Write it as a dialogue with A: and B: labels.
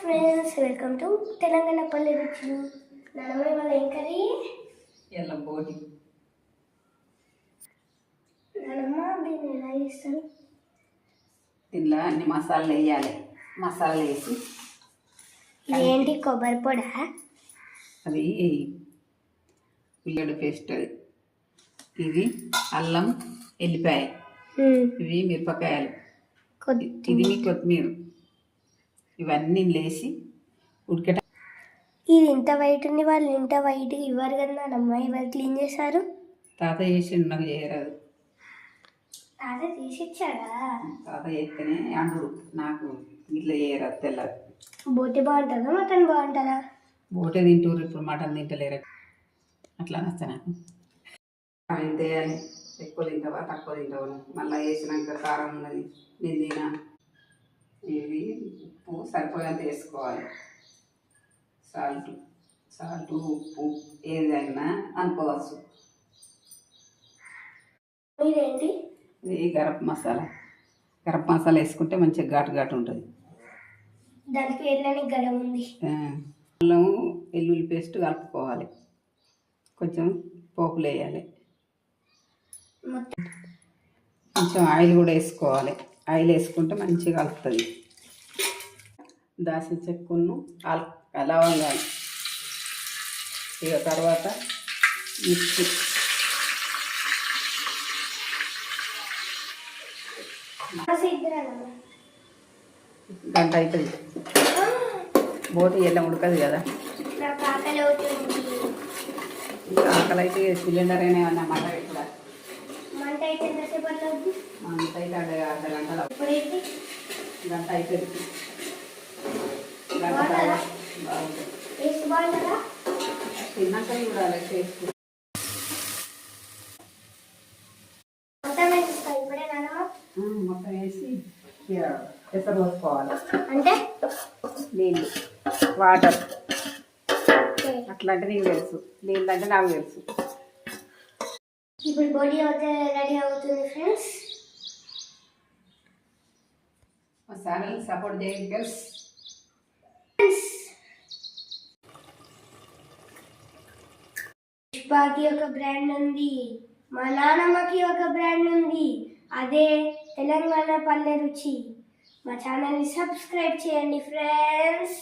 A: Friends, welcome to Telangana పల్లె రుచులు. నానమ్మ ఇవాళ ఏం కర్రీ?
B: ఎల్లం బోటి.
A: నానమ్మ దీన్ని ఎలా చేస్తారు?
B: దీనిలో అన్ని మసాలాలు వేయాలి. మసాలాలు వేసి
A: ఏంటి కొబ్బరి పొడా?
B: అది ఉల్లిగడ్డ పేస్ట్, అది ఇది అల్లం ఎల్లిపాయ, ఇవి మిరపకాయలు, ఇది కొత్తిమీర, ఇవన్నీ లేసి ఉడికట.
A: ఇది ఇంత వైట్ ఉంది, వాళ్ళు ఇంత వైట్ ఇవ్వరు కదా నానమ్మ. ఇవాళ క్లీన్ చేశారు.
B: తాత చేసి నాకు చేయరాదు.
A: తాత తీసి ఇచ్చాడా?
B: తాత చేస్తేనే అండు, నాకు ఇట్లా చేయరాదు. తెల్లదు.
A: బోటి బాగుంటుందా మటన్ బాగుంటుందా?
B: బోటే తింటూరు, ఇప్పుడు మటన్ తింటలేరు. అట్లా నచ్చ నాకు. ఎంత వేయాలి? ఎక్కువ తింటావా తక్కువ తింటావా? మళ్ళీ వేసినాక కారం ఉన్నది నేను తినా. ఇది ఉప్పు సరిపోయేంత వేసుకోవాలి. సాల్ట్ ఉప్పు ఏదైనా అనుకోవచ్చు.
A: ఇదేంటి?
B: ఇది గరం మసాలా. గరం మసాలా వేసుకుంటే మంచిగా ఘాటు ఘాటు ఉంటుంది.
A: దానికి వెళ్ళని గరం ఉంది.
B: అల్లం వెల్లుల్లి పేస్ట్ కలుపుకోవాలి. కొంచెం పోపులు వేయాలి. కొంచెం ఆయిల్ కూడా వేసుకోవాలి. ఆయిల్ వేసుకుంటే మంచిగా కలుపుతుంది. దాల్చిన చెక్కను లవంగాలు, ఇక తర్వాత మిర్చి, గంట అవుతుంది. బోటి ఎలా ఉడకదు కదా. ఆకలి అయితే సిలిండర్ అయినా ఏమన్నా మంట పెట్టాలి. మంట అయితే అర్ధ గంటలో గంట అయిపోయింది. తిన్నాక చూడాలి టేస్ట్. మొత్తం వేసి పెసర పోసుకోవాలి.
A: అంటే
B: నీళ్ళు, వాటర్ అట్లా అంటే నీకు తెలుసు. నీళ్ళు అంటే నాకు తెలుసు.
A: ఇప్పుడు బోటి అయితే రెడీ అవుతుంది ఫ్రెండ్స్.
B: మా ఛానల్ సపోర్ట్ చేయండి ఫ్రెండ్స్.
A: పుష్పకి ఒక బ్రాండ్ ఉంది, మా నాన్నమ్మకి ఒక బ్రాండ్ ఉంది, అదే తెలంగాణ పల్లె రుచి. మా ఛానల్ని సబ్స్క్రైబ్ చేయండి ఫ్రెండ్స్.